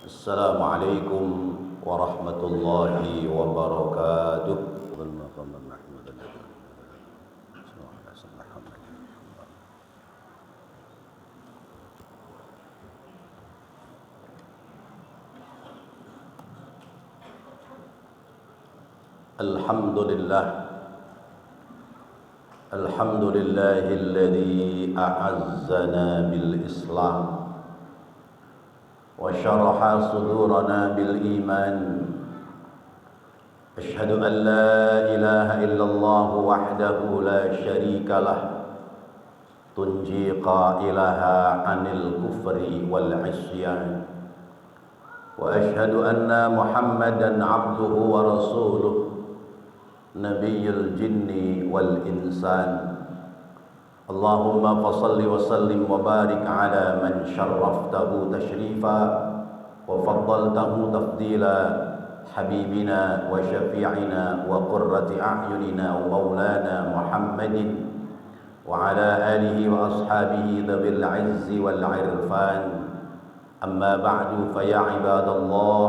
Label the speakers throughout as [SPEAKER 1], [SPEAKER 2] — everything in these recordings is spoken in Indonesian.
[SPEAKER 1] Assalamualaikum warahmatullahi wabarakatuh. Alhamdulillah, alhamdulillahilladzi a'azzana bil Islam wa syaraha sudurana bil iman. Asyhadu an la ilaha illallah wahdahu la syarika lah, tunji qailaha anil kufri wal isyan. Wa asyhadu anna Muhammadan abduhu wa rasuluh, nabiyul jinni wal insan. Allahumma fasalli wa sallim wa barik ala man syarraftahu tashrifa wa faddaltahu tafdila, habibina wa syafi'ina wa qurrati a'yunina wa maulana Muhammadin wa ala alihi wa ashabihi dhabil izzi wal irfan. Amma ba'du, fa ya ibadallah,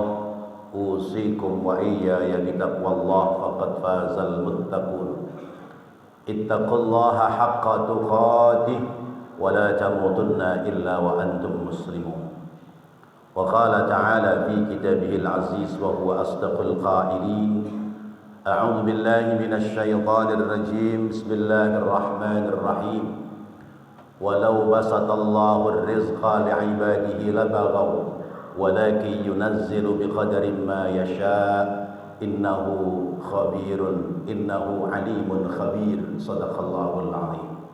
[SPEAKER 1] usikum wa iyaya bitaqwallah, faqad fazal muttaqun. Ittaqullaha haqqa tuqatih wa la tamutunna illa wa antum muslimun. Wa qala ta'ala fi kitabihil aziz wa huwa asdaqul qailin. A'udzu billahi minasy syaithanir rajim. Bismillahirrahmanirrahim. Walau basatallahu ar-rizqa li'ibadihi labaghaw walakin yunazzilu biqadarin ma yasha, innahu khabirun innahu alimun khabir. Sadaqallahul azim.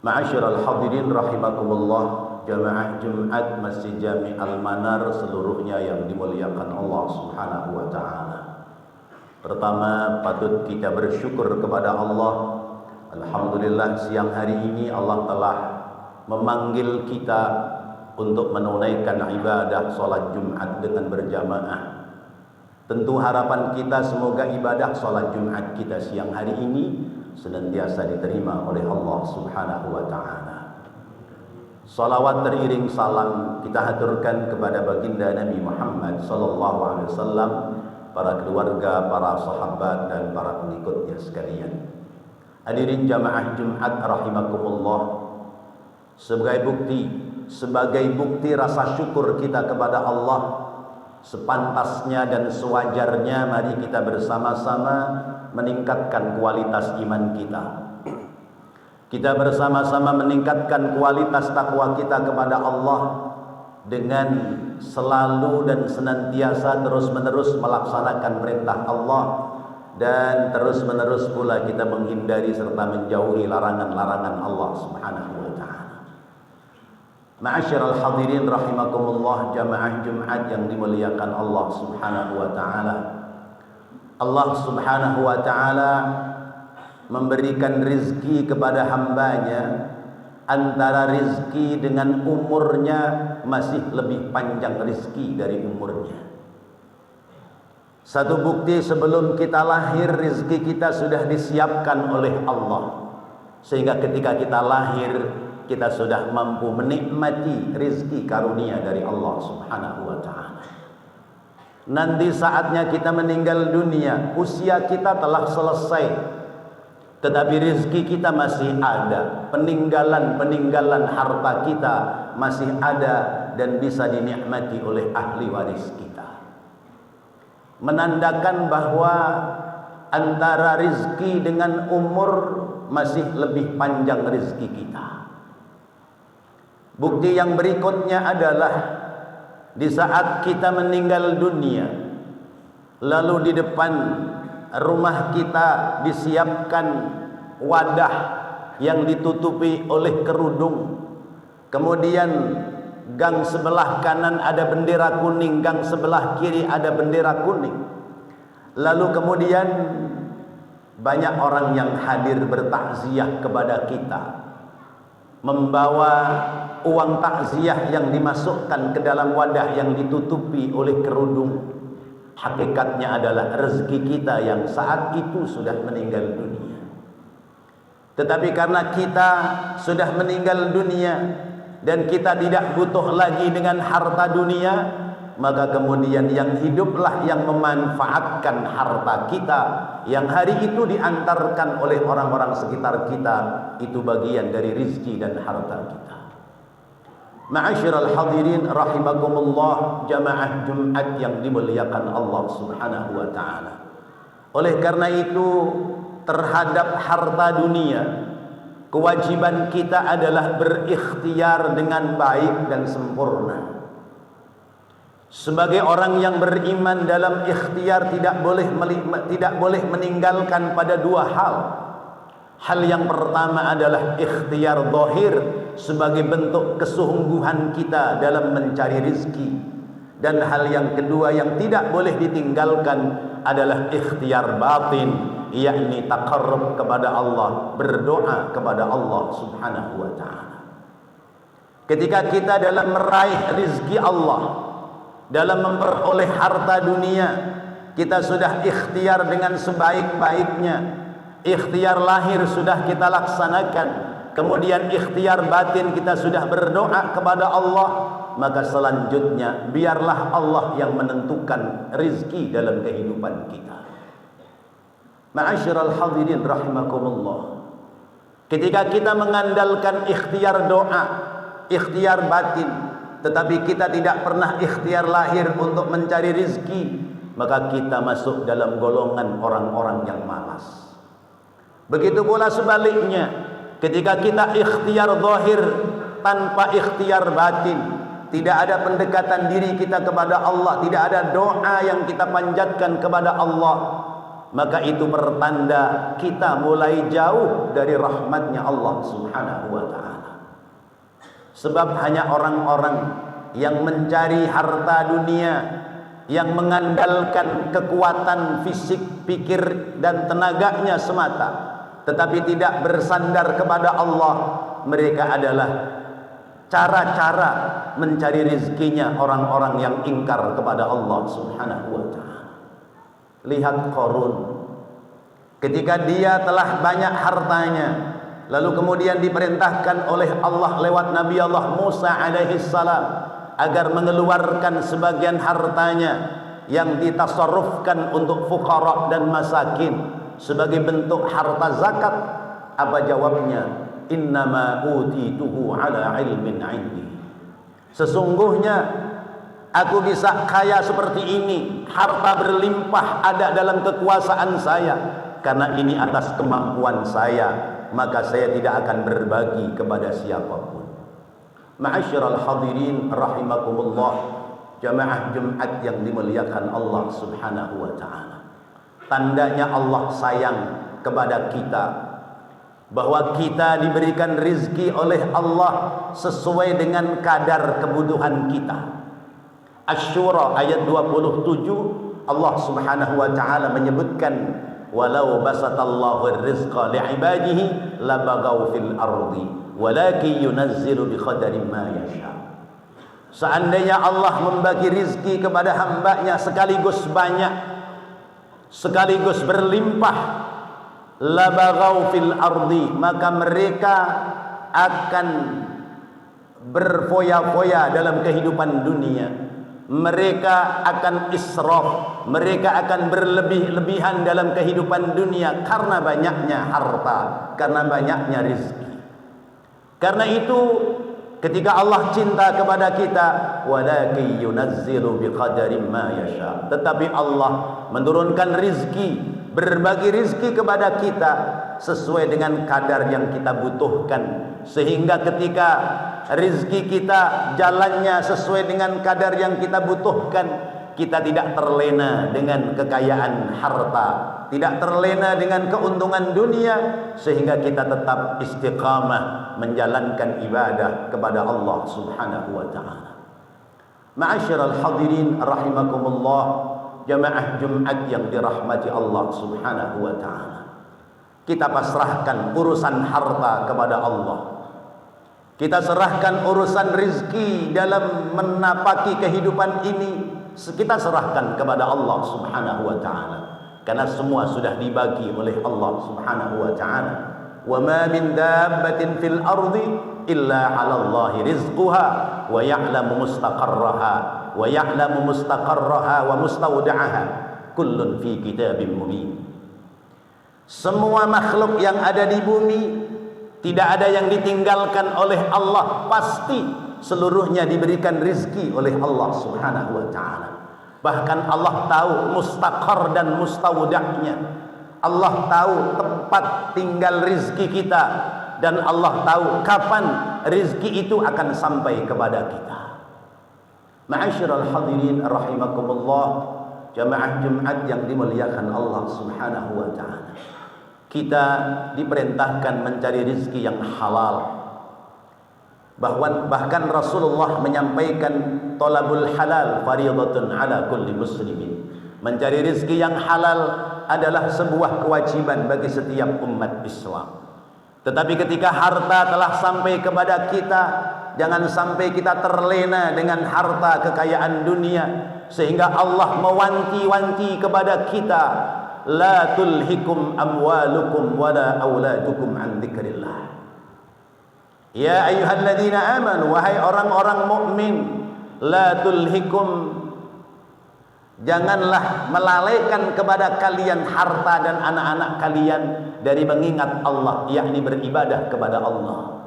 [SPEAKER 1] Ma'asyiral hadirin rahimakumullah, jamaah Jumat Masjid Jami Al-Manar seluruhnya yang dimuliakan Allah Subhanahu wa taala. Pertama, patut kita bersyukur kepada Allah. Alhamdulillah, siang hari ini Allah telah memanggil kita untuk menunaikan ibadah sholat Jumat dengan berjamaah. Tentu harapan kita semoga ibadah sholat Jumat kita siang hari ini senantiasa diterima oleh Allah Subhanahu wa ta'ala. Salawat teriring salam kita haturkan kepada baginda Nabi Muhammad sallallahu alaihi wasallam, para keluarga, para sahabat dan para pengikutnya sekalian. Hadirin jamaah Jumat rahimakumullah, sebagai bukti rasa syukur kita kepada Allah, sepantasnya dan sewajarnya mari kita bersama-sama meningkatkan kualitas iman kita. Kita bersama-sama meningkatkan kualitas takwa kita kepada Allah dengan selalu dan senantiasa terus-menerus melaksanakan perintah Allah, dan terus-menerus pula kita menghindari serta menjauhi larangan-larangan Allah Subhanahu wa ta'ala. Ma'asyiral hadirin rahimakumullah, jamaah Jumat yang dimuliakan Allah Subhanahu wa ta'ala. Allah Subhanahu wa ta'ala memberikan rizki kepada hambanya, antara rizki dengan umurnya masih lebih panjang rizki dari umurnya. Satu bukti, sebelum kita lahir rizki kita sudah disiapkan oleh Allah, sehingga ketika kita lahir kita sudah mampu menikmati rizki karunia dari Allah Subhanahu wa ta'ala. Nanti saatnya kita meninggal dunia, usia kita telah selesai, tetapi rizki kita masih ada, peninggalan harta kita masih ada dan bisa dinikmati oleh ahli waris kita. Menandakan bahwa antara rizki dengan umur masih lebih panjang rizki kita. Bukti yang berikutnya adalah di saat kita meninggal dunia, lalu di depan rumah kita disiapkan wadah yang ditutupi oleh kerudung. Kemudian gang sebelah kanan ada bendera kuning, gang sebelah kiri ada bendera kuning. Lalu kemudian banyak orang yang hadir bertakziah kepada kita, membawa uang takziah yang dimasukkan ke dalam wadah yang ditutupi oleh kerudung. Hakikatnya adalah rezeki kita yang saat itu sudah meninggal dunia. Tetapi karena kita sudah meninggal dunia dan kita tidak butuh lagi dengan harta dunia, maka kemudian yang hiduplah yang memanfaatkan harta kita yang hari itu diantarkan oleh orang-orang sekitar kita, itu bagian dari rizki dan harta kita. Ma'asyiral hadirin rahimakumullah, jamaah Jumat yang dimuliakan Allah Subhanahu wa taala. Oleh karena itu, terhadap harta dunia, kewajiban kita adalah berikhtiar dengan baik dan sempurna. Sebagai orang yang beriman, dalam ikhtiar tidak boleh meninggalkan pada dua hal. Hal yang pertama adalah ikhtiar zahir sebagai bentuk kesungguhan kita dalam mencari rizki, dan hal yang kedua yang tidak boleh ditinggalkan adalah ikhtiar batin, yakni taqarrub kepada Allah, berdoa kepada Allah Subhanahu wa taala. Ketika kita dalam meraih rizki Allah, dalam memperoleh harta dunia, kita sudah ikhtiar dengan sebaik-baiknya. Ikhtiar lahir sudah kita laksanakan, kemudian ikhtiar batin kita sudah berdoa kepada Allah, maka selanjutnya biarlah Allah yang menentukan rizki dalam kehidupan kita. Ma'asyiral hadirin rahimakumullah, ketika kita mengandalkan ikhtiar doa, ikhtiar batin, tetapi kita tidak pernah ikhtiar lahir untuk mencari rizki, maka kita masuk dalam golongan orang-orang yang malas. Begitu pula sebaliknya, ketika kita ikhtiar zahir tanpa ikhtiar batin, tidak ada pendekatan diri kita kepada Allah, tidak ada doa yang kita panjatkan kepada Allah, maka itu pertanda kita mulai jauh dari rahmatnya Allah Subhanahu wa ta'ala. Sebab hanya orang-orang yang mencari harta dunia, yang mengandalkan kekuatan fisik, pikir dan tenaganya semata, tetapi tidak bersandar kepada Allah, mereka adalah cara-cara mencari rizkinya orang-orang yang ingkar kepada Allah Subhanahu wa ta'ala. Lihat Qarun, ketika dia telah banyak hartanya, lalu kemudian diperintahkan oleh Allah lewat Nabi Allah Musa alaihi salam agar mengeluarkan sebagian hartanya yang ditasarrufkan untuk fuqara dan masakin sebagai bentuk harta zakat. Apa jawabnya? Innama utituhu ala ilmin indi. Sesungguhnya aku bisa kaya seperti ini, harta berlimpah ada dalam kekuasaan saya, karena ini atas kemampuan saya, maka saya tidak akan berbagi kepada siapapun. Ma'asyiral hadirin rahimakumullah, jamaah Jumat yang dimuliakan Allah Subhanahu wa ta'ala. Tandanya Allah sayang kepada kita, bahwa kita diberikan rizki oleh Allah sesuai dengan kadar kebutuhan kita. Asy-Syura ayat 27, Allah Subhanahu wa ta'ala menyebutkan, walau basatallahu rizqa li'ibadihi labagaw fil ardi walakin yunazzilu bi qadari ma yasha. Seandainya Allah membagi rizki kepada hambanya sekaligus banyak, sekaligus berlimpah, labagaw fil ardi, maka mereka akan berfoya-foya dalam kehidupan dunia. Mereka akan israf, mereka akan berlebih-lebihan dalam kehidupan dunia karena banyaknya harta, karena banyaknya rizki. Karena itu ketika Allah cinta kepada kita, walakin yunazzilu biqadari ma yasha, tetapi Allah menurunkan rizki, berbagi rizki kepada kita sesuai dengan kadar yang kita butuhkan, sehingga ketika rizki kita jalannya sesuai dengan kadar yang kita butuhkan, kita tidak terlena dengan kekayaan harta, tidak terlena dengan keuntungan dunia, sehingga kita tetap istiqamah menjalankan ibadah kepada Allah Subhanahu wa ta'ala. Ma'asyiral hadirin rahimakumullah, jamaah Jumat yang dirahmati Allah Subhanahu wa ta'ala. Kita pasrahkan urusan harta kepada Allah. Kita serahkan urusan rizki dalam menapaki kehidupan ini, kita serahkan kepada Allah Subhanahu wa ta'ala, karena semua sudah dibagi oleh Allah Subhanahu wa ta'ala. Wa ma min dabbatin fil ardi illa 'ala Allahi rizquha wa ya'lamu mustaqarraha wa mustawda'aha kullun fi kitabim mubin. Semua makhluk yang ada di bumi tidak ada yang ditinggalkan oleh Allah, pasti seluruhnya diberikan rizki oleh Allah Subhanahu wa ta'ala. Bahkan Allah tahu mustaqar dan mustawda'nya. Allah tahu tempat tinggal rizki kita, dan Allah tahu kapan rizki itu akan sampai kepada kita. Ma'asyiral hadirin rahimakumullah, jamaah Jumat yang dimuliakan Allah Subhanahu wa ta'ala. Kita diperintahkan mencari rizki yang halal. Bahkan Rasulullah menyampaikan thalabul halal fardhatun ala kulli muslimin. Mencari rizki yang halal adalah sebuah kewajiban bagi setiap umat Islam. Tetapi ketika harta telah sampai kepada kita, jangan sampai kita terlena dengan harta kekayaan dunia, sehingga Allah mewanti-wanti kepada kita, la tulhikum amwalukum wala auladukum an dzikrillah. Ya ayyuhalladzina amanu, wahai orang-orang mukmin, la tulhikum, janganlah melalaikan kepada kalian harta dan anak-anak kalian dari mengingat Allah, yakni beribadah kepada Allah.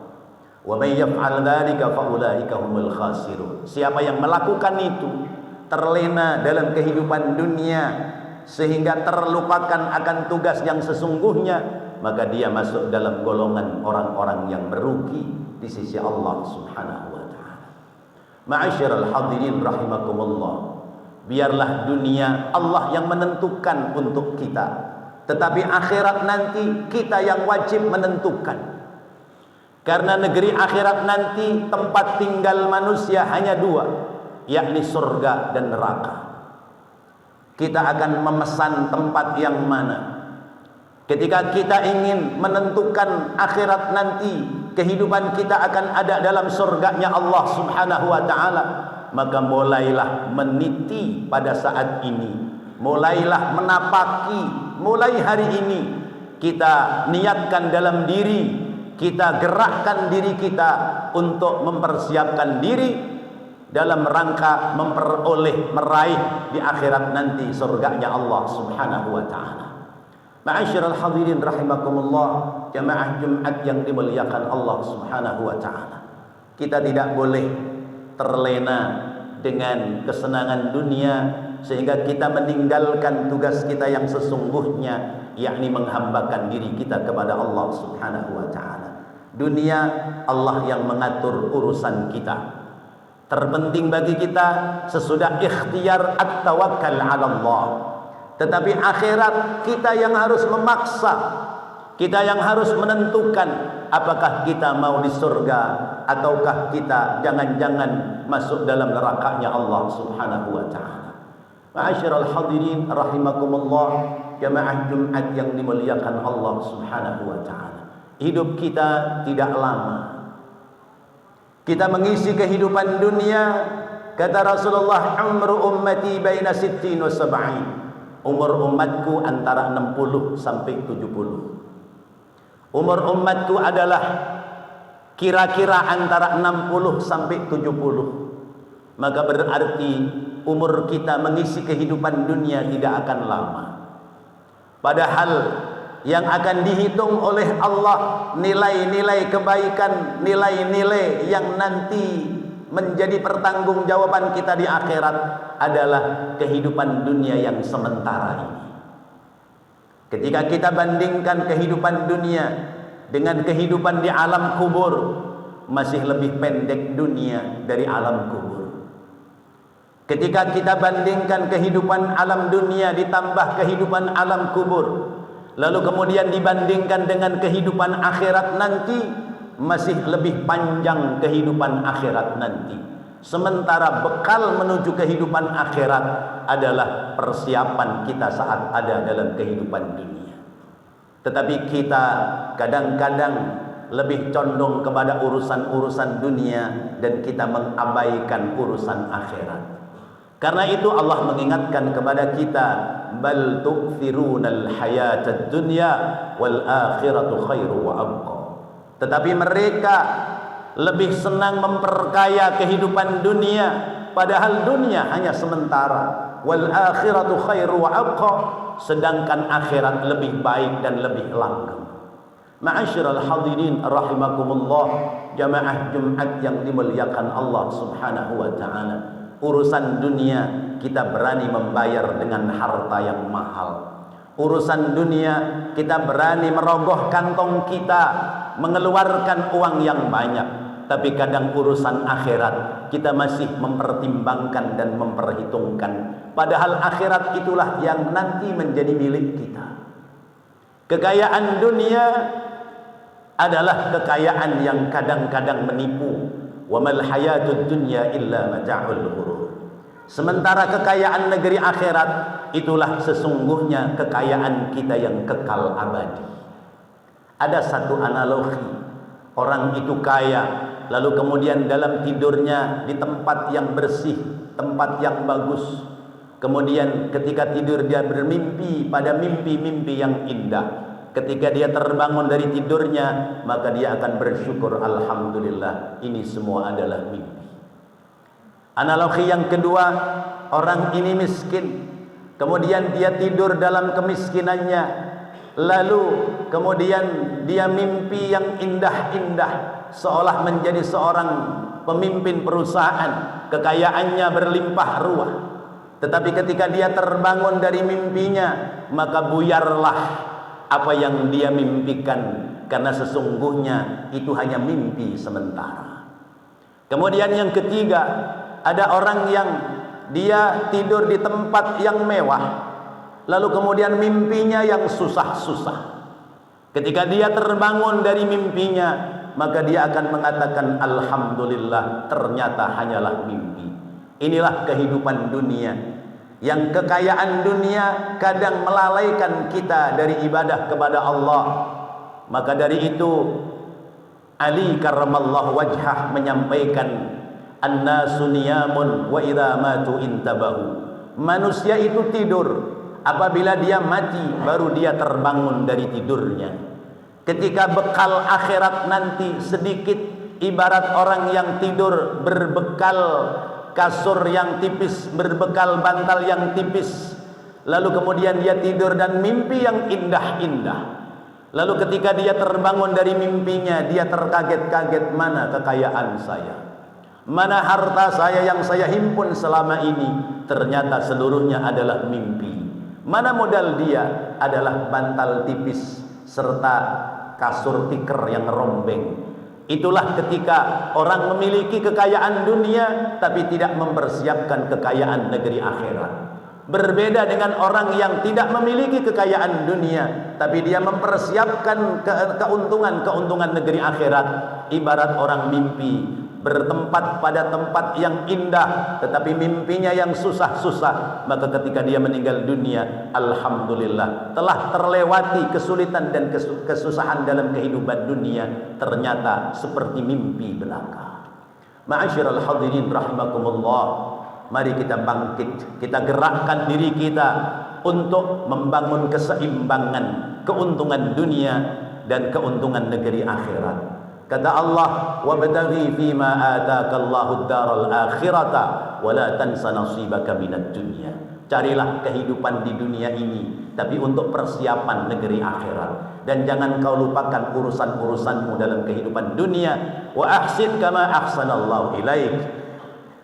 [SPEAKER 1] Wa may yaf'al dzalika fa ulaika humul khasirun. Siapa yang melakukan itu terlena dalam kehidupan dunia sehingga terlupakan akan tugas yang sesungguhnya, maka dia masuk dalam golongan orang-orang yang merugi di sisi Allah Subhanahu wa ta'ala. Ma'asyiral hadirin rahimakumullah, biarlah dunia Allah yang menentukan untuk kita, tetapi akhirat nanti kita yang wajib menentukan. Karena negeri akhirat nanti tempat tinggal manusia hanya dua, yakni surga dan neraka. Kita akan memesan tempat yang mana. Ketika kita ingin menentukan akhirat nanti, kehidupan kita akan ada dalam surganya Allah Subhanahu wa ta'ala, maka mulailah meniti pada saat ini, mulailah menapaki, mulai hari ini kita niatkan dalam diri, kita gerakkan diri kita untuk mempersiapkan diri dalam rangka meraih di akhirat nanti surganya Allah Subhanahu wa ta'ala. Ma'asyiral hadirin rahimakumullah, jamaah Jumat yang dimuliakan Allah Subhanahu wa ta'ala. Kita tidak boleh terlena dengan kesenangan dunia sehingga kita meninggalkan tugas kita yang sesungguhnya, yakni menghambakan diri kita kepada Allah Subhanahu wa ta'ala. Dunia Allah yang mengatur urusan kita. Terpenting bagi kita sesudah ikhtiar at-tawakkal 'ala Allah. Tetapi akhirat kita yang harus memaksa, kita yang harus menentukan apakah kita mau di surga ataukah kita jangan-jangan masuk dalam nerakanya Allah Subhanahu wa ta'ala. Ma'asyiral hadirin rahimakumullah, jamaah Jumat yang dimuliakan Allah Subhanahu wa ta'ala. Hidup kita tidak lama. Kita mengisi kehidupan dunia, kata Rasulullah, umru ummati baina 60 wa 70. Umur umatku antara 60 sampai 70. Umur umatku adalah kira-kira antara 60 sampai 70. Maka berarti umur kita mengisi kehidupan dunia tidak akan lama. Padahal yang akan dihitung oleh Allah nilai-nilai kebaikan, nilai-nilai yang nanti menjadi pertanggungjawaban kita di akhirat adalah kehidupan dunia yang sementara ini. Ketika kita bandingkan kehidupan dunia dengan kehidupan di alam kubur, masih lebih pendek dunia dari alam kubur. Ketika kita bandingkan kehidupan alam dunia ditambah kehidupan alam kubur, lalu kemudian dibandingkan dengan kehidupan akhirat nanti, masih lebih panjang kehidupan akhirat nanti. Sementara bekal menuju kehidupan akhirat adalah persiapan kita saat ada dalam kehidupan dunia. Tetapi kita kadang-kadang lebih condong kepada urusan-urusan dunia dan kita mengabaikan urusan akhirat. Karena itu Allah mengingatkan kepada kita, bal tu'thirunal hayatad dunya wal akhiratu khairu wa abqa. Tetapi mereka lebih senang memperkaya kehidupan dunia, padahal dunia hanya sementara. Wal akhiratu khairu wa abqa, sedangkan akhirat lebih baik dan lebih langgeng. Ma'asyiral hadirin rahimakumullah, jamaah Jumat yang dimuliakan Allah Subhanahu wa taala. Urusan dunia kita berani membayar dengan harta yang mahal. Urusan dunia kita berani merogoh kantong kita, mengeluarkan uang yang banyak. Tapi kadang urusan akhirat kita masih mempertimbangkan dan memperhitungkan. Padahal akhirat itulah yang nanti menjadi milik kita. Kekayaan dunia adalah kekayaan yang kadang-kadang menipu. Wa mal hayatud dunya illa mata'ul ghurur. Sementara kekayaan negeri akhirat itulah sesungguhnya kekayaan kita yang kekal abadi. Ada satu analogi. Orang itu kaya, lalu kemudian dalam tidurnya di tempat yang bersih, tempat yang bagus. Kemudian ketika tidur dia bermimpi pada mimpi-mimpi yang indah. Ketika dia terbangun dari tidurnya, maka dia akan bersyukur, alhamdulillah, ini semua adalah mimpi. Analogi yang kedua, orang ini miskin, kemudian dia tidur dalam kemiskinannya, lalu kemudian dia mimpi yang indah-indah, seolah menjadi seorang pemimpin perusahaan, kekayaannya berlimpah ruah. Tetapi ketika dia terbangun dari mimpinya, maka buyarlah apa yang dia mimpikan, karena sesungguhnya itu hanya mimpi sementara. Kemudian yang ketiga, ada orang yang dia tidur di tempat yang mewah, lalu kemudian mimpinya yang susah-susah. Ketika dia terbangun dari mimpinya, maka dia akan mengatakan alhamdulillah, ternyata hanyalah mimpi. Inilah kehidupan dunia. Yang kekayaan dunia kadang melalaikan kita dari ibadah kepada Allah. Maka dari itu Ali karramallahu wajhah menyampaikan, annasu niyamun wa idza matu intabahu. Manusia itu tidur, apabila dia mati baru dia terbangun dari tidurnya. Ketika bekal akhirat nanti sedikit, ibarat orang yang tidur berbekal kasur yang tipis, berbekal bantal yang tipis, lalu kemudian dia tidur dan mimpi yang indah-indah. Lalu ketika dia terbangun dari mimpinya, dia terkaget-kaget, mana kekayaan saya, mana harta saya yang saya himpun selama ini, ternyata seluruhnya adalah mimpi. Mana modal dia adalah bantal tipis serta kasur tikar yang rombeng. Itulah ketika orang memiliki kekayaan dunia tapi tidak mempersiapkan kekayaan negeri akhirat. Berbeda dengan orang yang tidak memiliki kekayaan dunia tapi dia mempersiapkan keuntungan negeri akhirat. Ibarat orang mimpi bertempat pada tempat yang indah tetapi mimpinya yang susah-susah, maka ketika dia meninggal dunia, alhamdulillah telah terlewati kesulitan dan kesusahan dalam kehidupan dunia, ternyata seperti mimpi belaka. Ma'asyiral hadirin rahimakumullah, mari kita bangkit, kita gerakkan diri kita untuk membangun keseimbangan keuntungan dunia dan keuntungan negeri akhirat. Kata Allah, wabtaghi fima ataakallahu ad-daral akhirata wa la tansa nasibaka minad dunya. Carilah kehidupan di dunia ini, tapi untuk persiapan negeri akhirat. Dan jangan kau lupakan urusan-urusanmu dalam kehidupan dunia. Wa ahsin kama ahsanallahu ilaik.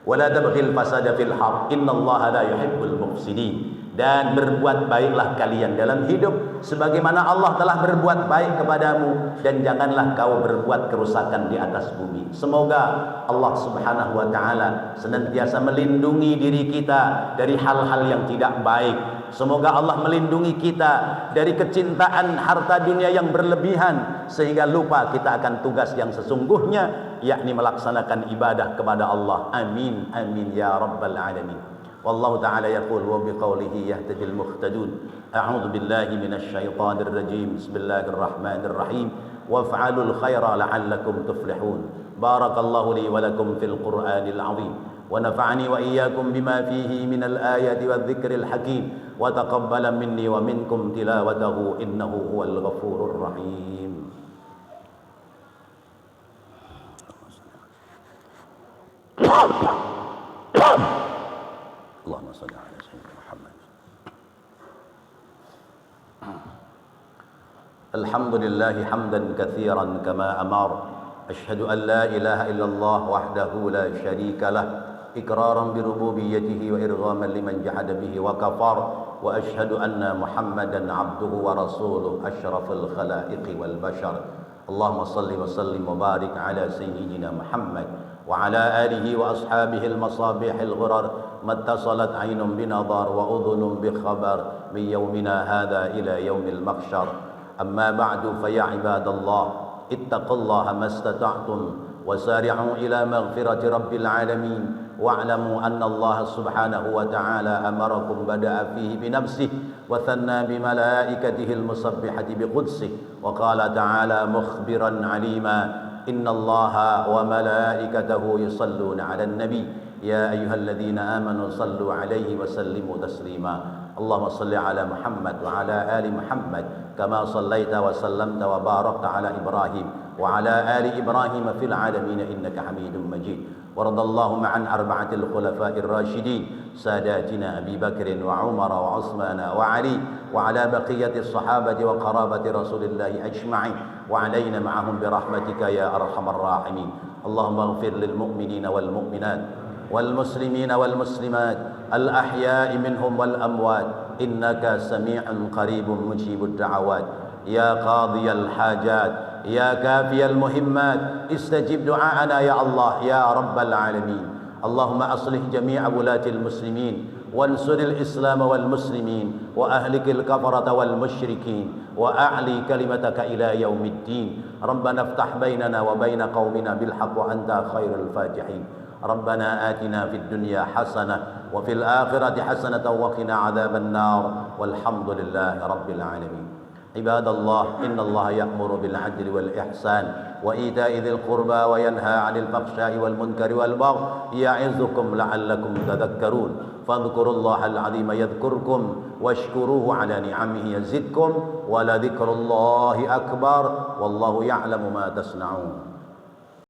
[SPEAKER 1] Wa la tabghil fasada fil haq. Innallaha la yuhibbul mufsidin. Dan berbuat baiklah kalian dalam hidup sebagaimana Allah telah berbuat baik kepadamu, dan janganlah kau berbuat kerusakan di atas bumi. Semoga Allah Subhanahu wa taala senantiasa melindungi diri kita dari hal-hal yang tidak baik. Semoga Allah melindungi kita dari kecintaan harta dunia yang berlebihan sehingga lupa kita akan tugas yang sesungguhnya, yakni melaksanakan ibadah kepada Allah. Amin amin ya rabbal alamin. والله تعالى يقول وبقوله يهتدي المهتدون أعوذ بالله من الشيطان الرجيم بسم الله الرحمن الرحيم وافعلوا الخير لعلكم تفلحون بارك الله لي ولكم في القرآن العظيم ونفعني وإياكم بما فيه من الآيات والذكر الحكيم وتقبل مني ومنكم تلاوته إنه هو الغفور الرحيم. Allahumma salli ala sayyidina Muhammad. Alhamdulillah hamdan katsiran kama amar. Ashhadu an la ilaha illallah wahdahu la syarika lah. إقرارا بربوبيته وإرغاما لمن جحد به وكفر وأشهد أن محمدا عبده ورسوله أشرف الخلائق والبشر اللهم صل وسلم وبارك على سيدنا محمد وعلى آله وأصحابه المصابيح الغرر ما اتصلت عين بنظر وأذن بخبر من يومنا هذا إلى يوم المحشر أما بعد فيا عباد الله اتقوا الله ما استطعتم وسارعوا إلى مغفرة رب العالمين واعلموا أن الله سبحانه وتعالى أمركم بدأ فيه بنفسه وثنى بملائكته المسبحة بقدسه وقال تعالى مخبرا عليما إن الله وملائكته يصلون على النبي يا أيها الذين آمنوا صلوا عليه وسلموا تسليما اللهم صل على محمد وعلى آل محمد كما صليت وسلمت وباركت على إبراهيم وعلى آل إبراهيم في العالمين إنك حميد مجيد ورضى اللهم عن أربعة الخلفاء الراشدين ساداتنا أبي بكر وعمر وعثمان وعلي وعلى بقية الصحابة وقرابة رسول الله أجمعين وعلينا معهم برحمتك يا أرحم الراحمين اللهم اغفر للمؤمنين والمؤمنات والمسلمين والمسلمات الأحياء منهم والأموات إنك سميع قريب مجيب الدعوات يا قاضي الحاجات يا كافي المهمات استجب دعاءنا يا الله يا رب العالمين اللهم أصلح جميع ولاة المسلمين وانصر الإسلام والمسلمين وأهلك الكفرة والمشركين وأعلي كلمتك إلى يوم الدين ربنا افتح بيننا وبين قومنا بالحق وأنت خير الفاتحين ربنا آتنا في الدنيا حسنة وفي الآخرة حسنة وقنا عذاب النار والحمد لله رب العالمين عباد الله إن الله يأمر بالعدل والإحسان وإيتاء ذي القربى وينهى عن الفحشاء والمنكر والبغي يعظكم لعلكم تذكرون فاذكروا الله العظيم يذكركم واشكروه على نعمه يزدكم ولذكر الله أكبر والله يعلم ما تصنعون